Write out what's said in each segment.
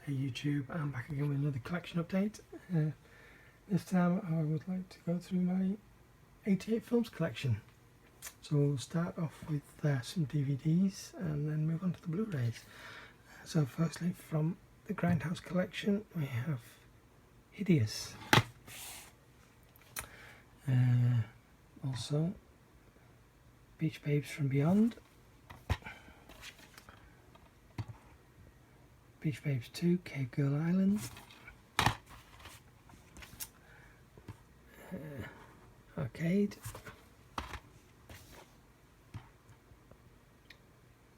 Hey YouTube, I'm back again with another collection update. This time I would like to go through my 88 films collection. So we'll start off with some DVDs and then move on to the Blu-rays. So firstly, from the Grindhouse Collection we have Hideous. Also Beach Babes from Beyond, Beach Babes 2, Cave Girl Island, Arcade,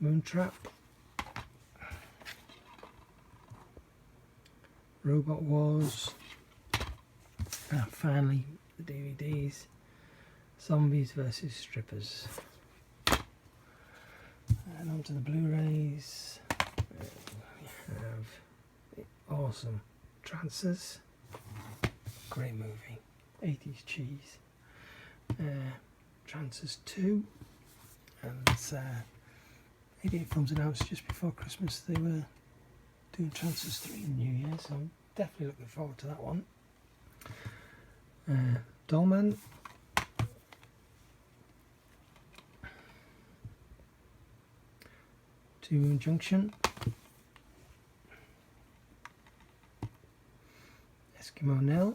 Moontrap, Robot Wars, and finally the DVDs, Zombies vs Strippers. And on to the Blu-rays. We have the awesome Trances, great movie, 80s cheese. Trances 2, and 88 Films announced just before Christmas they were doing Trances 3 in the New Year, so I'm definitely looking forward to that one. Dollman, Two Moon Junction, Eskimo Nell,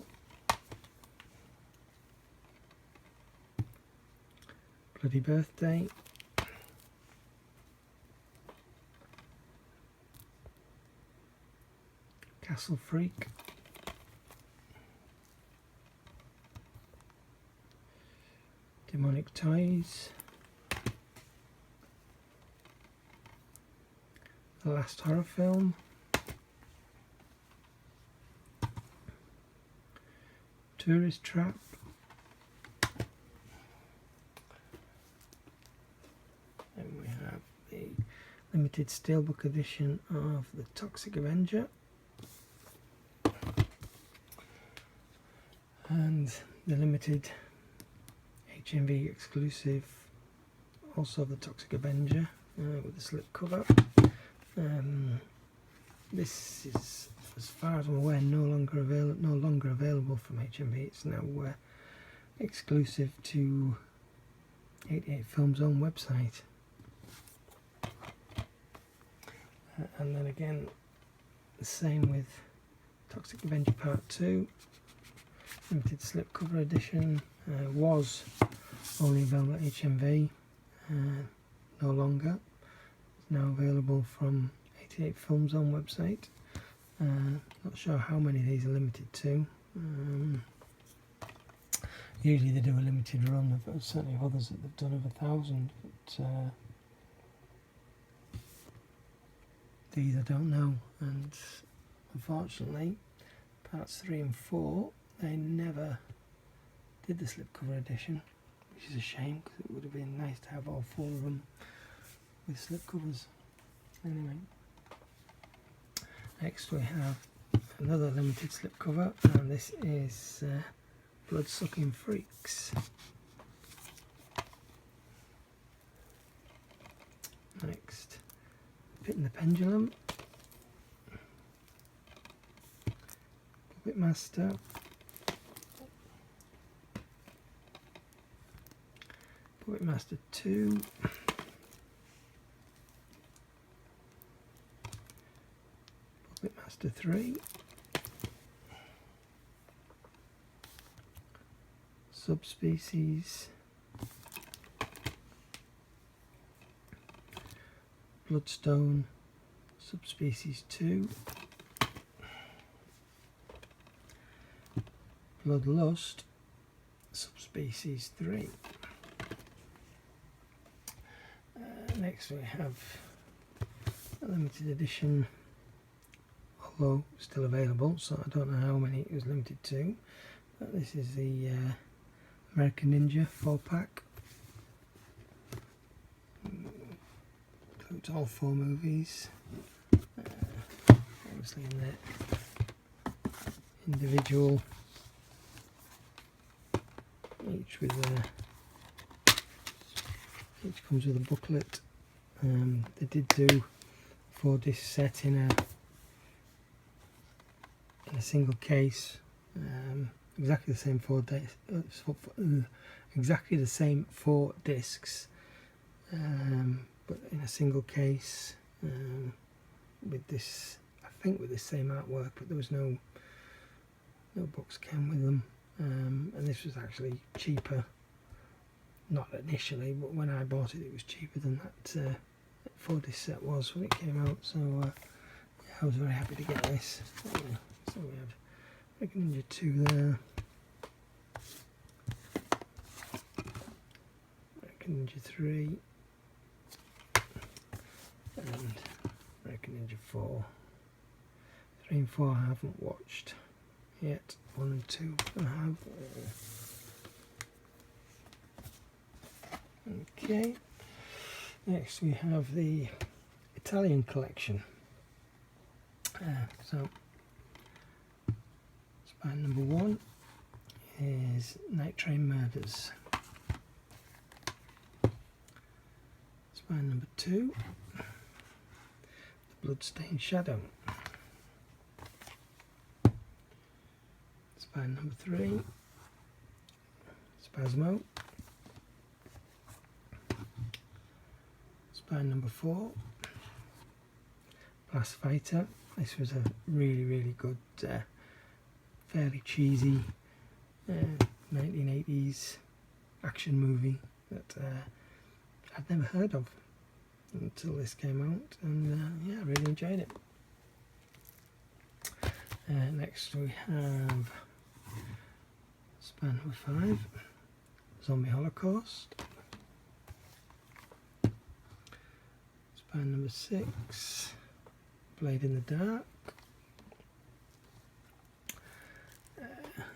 Bloody Birthday, Castle Freak, Demonic Toys, The Last Horror Film, Tourist Trap, and we have the limited steelbook edition of the Toxic Avenger, and the limited HMV exclusive also of the Toxic Avenger with the slip cover. This is, as far as I'm aware, no longer available from HMV. It's now exclusive to 88 Films' own website. And then again, the same with Toxic Avenger Part 2, limited slipcover edition, was only available at HMV, no longer. It's now available from 88 Films' own website. Not sure how many of these are limited to. Usually they do a limited run, of certainly of others that they've done of 1,000, but these I don't know, and unfortunately parts 3 and 4 they never did the slipcover edition, which is a shame because it would have been nice to have all 4 of them with slipcovers. Anyway, next we have another limited slipcover, and this is Blood-Sucking Freaks. Next, Pit and the Pendulum, Puppet Master, Puppet Master 2, Puppet Master 3, Subspecies, Bloodstone, Subspecies 2, Bloodlust, Subspecies 3. Next we have a limited edition, although still available, so I don't know how many it was limited to, but this is the American Ninja 4-pack. Includes all 4 movies, obviously in their individual, each comes with a booklet. They did do 4-disc set in a single case, exactly the same exactly the same 4 discs, but in a single case, with this, I think with the same artwork, but there was no books came with them, and this was actually cheaper. Not initially, but when I bought it, it was cheaper than that 4-disc set was when it came out. So yeah, I was very happy to get this. So we have Avenger 2 there, Avenger 3, and Avenger 4. 3 and 4 I haven't watched yet. 1 and 2 I have. Okay, next we have the Italian collection. So spine number 1 is Night Train Murders. Spine number 2, The Bloodstained Shadow. Spine number 3, Spasmo. Spine number 4, Blast Fighter. This was a really good, fairly cheesy 1980s action movie that I'd never heard of until this came out, and yeah, I really enjoyed it. Next we have spine number 5, Zombie Holocaust. Spine number 6, Blade in the Dark.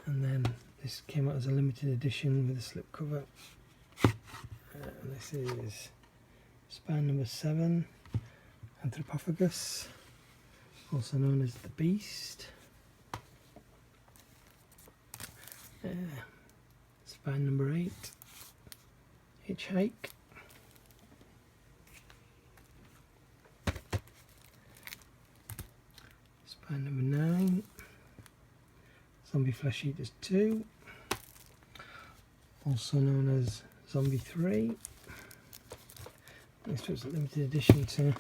And then this came out as a limited edition with a slipcover. And this is spine number 7, Anthropophagus, also known as the Beast. Spine number 8, Hitchhike. Spine number 9, Zombie Flesh Eaters 2, also known as Zombie 3. This was a limited edition to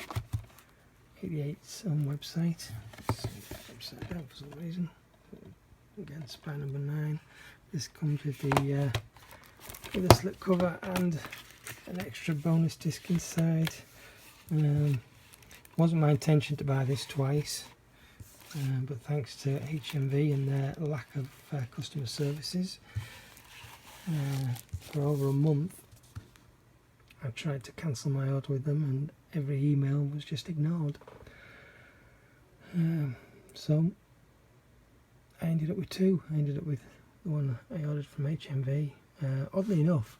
88's own website. Upside down for some reason. Again, spine number 9. This comes with the slip cover and an extra bonus disc inside. Wasn't my intention to buy this twice. But thanks to HMV and their lack of customer services, for over a month I tried to cancel my order with them and every email was just ignored. So I ended up with 2. I ended up with the one I ordered from HMV. Oddly enough,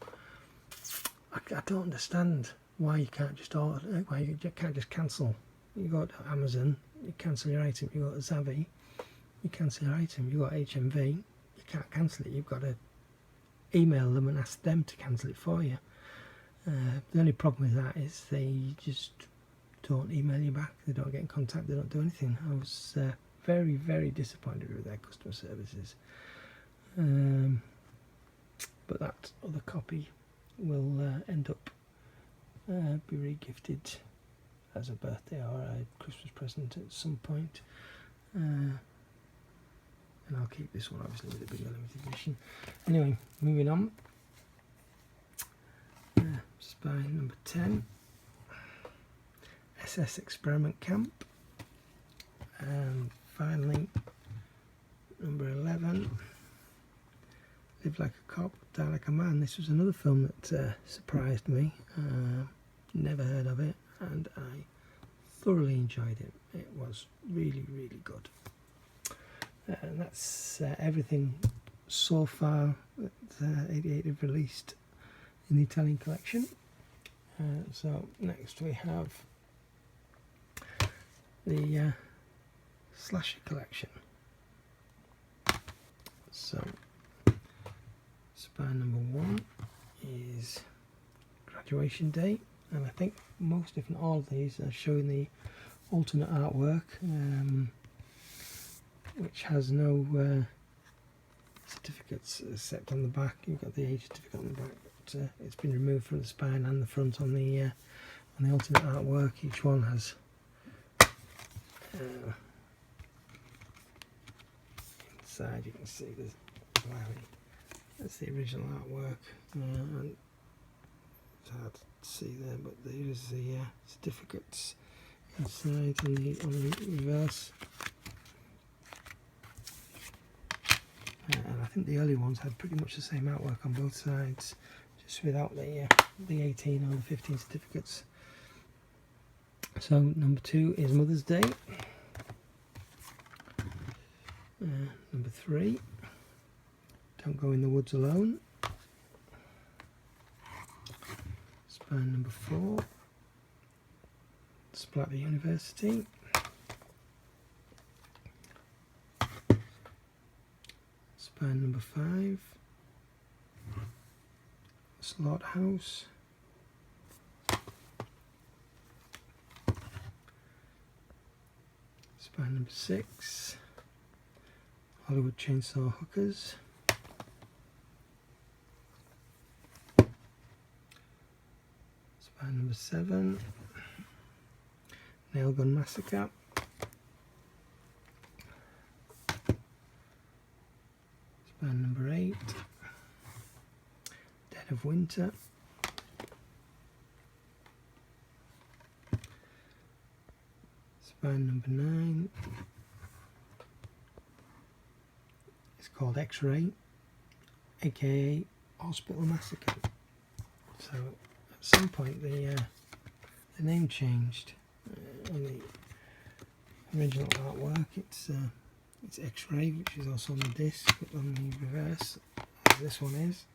I don't understand why you can't just order, why you can't just cancel. You go to Amazon, you cancel your item. You go to Zavvi, you cancel your item. You go to HMV, you can't cancel it. You've got to email them and ask them to cancel it for you. The only problem with that is they just don't email you back. They don't get in contact. They don't do anything. I was very disappointed with their customer services. But that other copy will end up be re-gifted as a birthday or a Christmas present at some point. And I'll keep this one obviously with a bigger limited edition. Anyway, moving on. Spine number 10, SS Experiment Camp. And finally, number 11, Live Like a Cop, Die Like a Man. This was another film that surprised me. Never heard of it, and I thoroughly enjoyed it. It was really good. And that's everything so far that 88 have released in the Italian collection. So next we have the slasher collection. So spine number 1 is Graduation Day, and I think most if not all of these are showing the alternate artwork, which which has no certificates except on the back. You've got the age certificate on the back, but it's been removed from the spine and the front on the alternate artwork. Each one has inside you can see there's that's the original artwork. And it's hard to see there, but there's the certificates inside on the reverse. And I think the early ones had pretty much the same artwork on both sides, just without the 18 or the 15 certificates. So number 2 is Mother's Day. Number 3, Don't Go in the Woods Alone. Spine number 4, Splatter University. Spine number 5, Slaughterhouse. Spine number 6, Hollywood Chainsaw Hookers. Spine number 7, Nail Gun Massacre. Spine number 8, Dead of Winter. Spine number 9 is called X-Ray, aka Hospital Massacre. So at some point the name changed. On the original artwork it's X-Ray, which is also on the disc, but on the reverse, as this one is,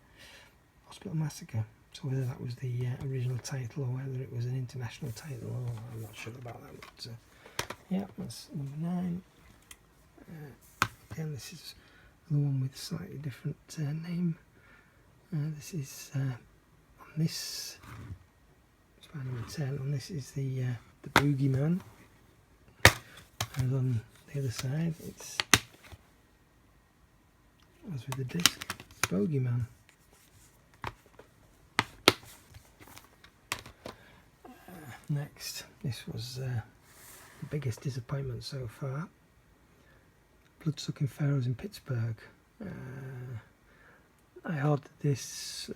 Hospital Massacre. So whether that was the original title or whether it was an international title, I'm not sure about that. But yeah, that's number 9. Again, this is the one with a slightly different name. This is on this spine number 10. On this is the Boogeyman, and on the other side it's, as with the disc, Bogeyman. Next, this was the biggest disappointment so far, Bloodsucking Pharaohs in Pittsburgh. I ordered this,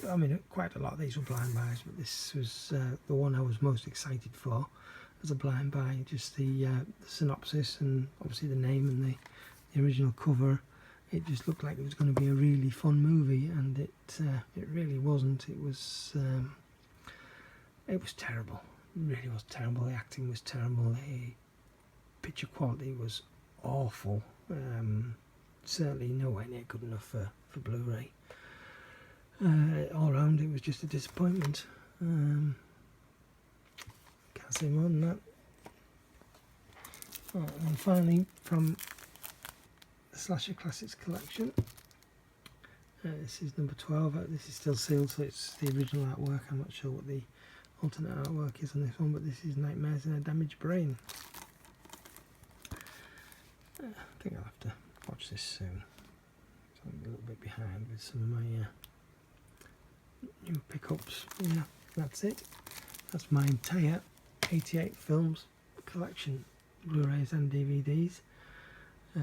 I mean quite a lot of these were blind buys, but this was the one I was most excited for as a blind buy. Just the synopsis and obviously the name and the original cover, it just looked like it was going to be a really fun movie, and it really wasn't. It was terrible. It really was terrible. The acting was terrible. The picture quality was awful. Certainly nowhere near good enough for Blu-ray. All round it was just a disappointment. Can't say more than that. Right, and finally, from the Slasher Classics collection, this is number 12. This is still sealed, so it's the original artwork. I'm not sure what the alternate artwork is on this one, but this is Nightmares in a Damaged Brain. I think I'll have to watch this soon. So I'm a little bit behind with some of my new pickups. Yeah, that's it. That's my entire 88 films collection, Blu-rays and DVDs. I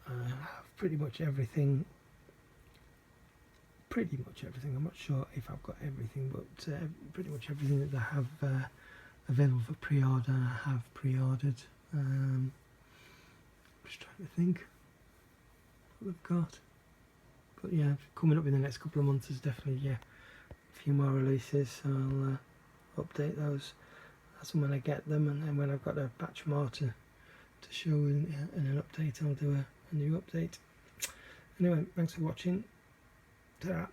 have pretty much everything. I'm not sure if I've got everything, but pretty much everything that I have available for pre-order, I have pre-ordered. Just trying to think what I've got. But yeah, coming up in the next couple of months is definitely a few more releases, so I'll update those as and when I get them, and then when I've got a batch more to show in an update, I'll do a new update. Anyway, thanks for watching. Ta-ra.